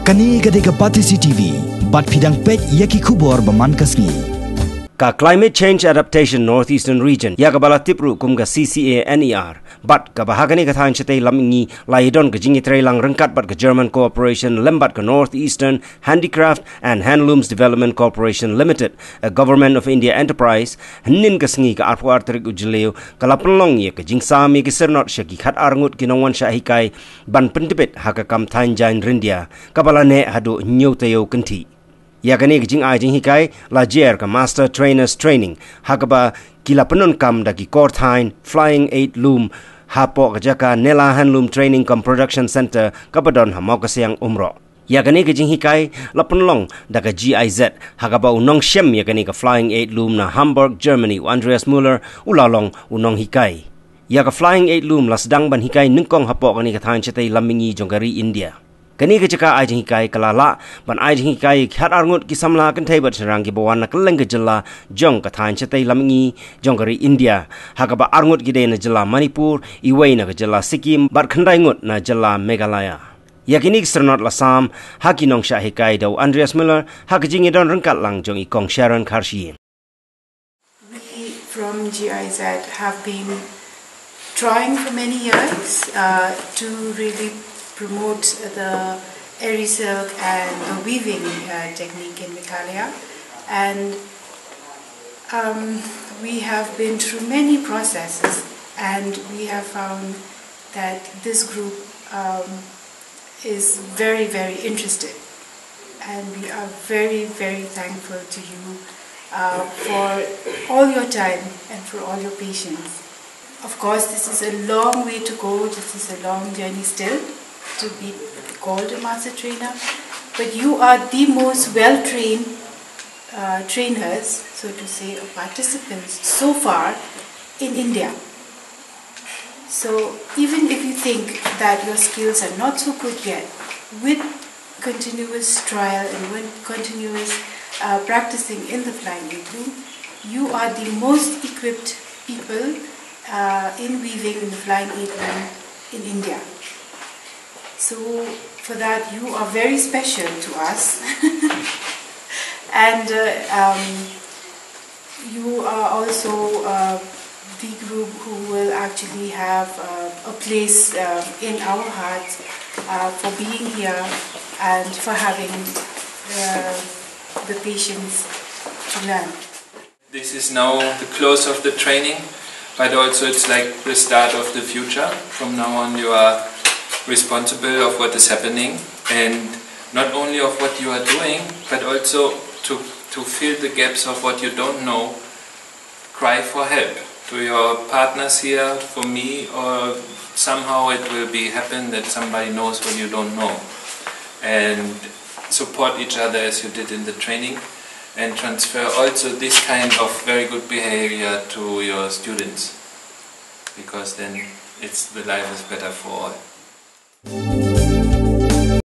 Kani gadega Batisi TV, bat pidang pek yaki kubor baman kasngi. Ka Climate Change Adaptation Northeastern Region ya ka bala tipru kum ka CCANER bat ka bahagani ka thain chete lamingi laidon ka jingi trailang rengkat bat ka German Cooperation lembat ka Northeastern Handicraft and Handlooms Development Corporation Limited, a Government of India enterprise, hnin ka sngi ka arpuar trik ujleo ka lapnlong ye ka jingsami ka Syrnod shaki khat arngut kinongwan Shah Hikai ban pentipit haka kam thain jain rindia ka bala ne hadu nyotayo kanti. Yakani jing jing Hikai la jer ka Master Trainers Training hakaba kila penun kam dagi Korthain FLYING8 Loom hapo ka jaka Nela Handloom Training Cum Production Center kapadon hamok siang umro. Yakani jing Hikai la penlong daga GIZ hakaba unong shem yakani ka FLYING8 Loom na Hamburg Germany Andreas Müller ulalong unong Hikai. Yaka FLYING8 Loom la sedang ban Hikai ningkong hapo kani ka thain chete lamingi jongkari India. Kani ka jaka jing Hikai kalala ban jing Hikai khat arngut ki samla kan thai bat serang ki bawan na kaleng jela Jong ka thain chete lamingi jongkari India hakaba arngut ki de na jela Manipur iwei na ka jela Sikkim bat khandai ngut na jela Meghalaya. Yakini Syrnod la sam haki Nong Shah Hikai do Andreas Müller hakajing idon rengkat lang jong ikong Sharon Karshi. We from GIZ have been trying for many years to really promote the airy silk and the weaving technique in Meghalaya, and we have been through many processes, and we have found that this group is very, very interested, and we are very, very thankful to you for all your time and for all your patience. Of course, this is a long way to go, this is a long journey still to be called a master trainer, but you are the most well-trained trainers, so to say, or participants so far in India. So even if you think that your skills are not so good yet, with continuous trial and with continuous practicing in the FLYING8 Loom, you are the most equipped people in weaving in the FLYING8 Loom in India. So for that you are very special to us. And you are also the group who will actually have a place in our hearts for being here and for having the patience to learn. This is now the close of the training, but also it's like the start of the future. From now on you are responsible of what is happening, and not only of what you are doing, but also to fill the gaps of what you don't know. Cry for help to your partners here, for me, or somehow it will be happen that somebody knows what you don't know, and support each other as you did in the training, and transfer also this kind of very good behavior to your students, because then the life is better for all.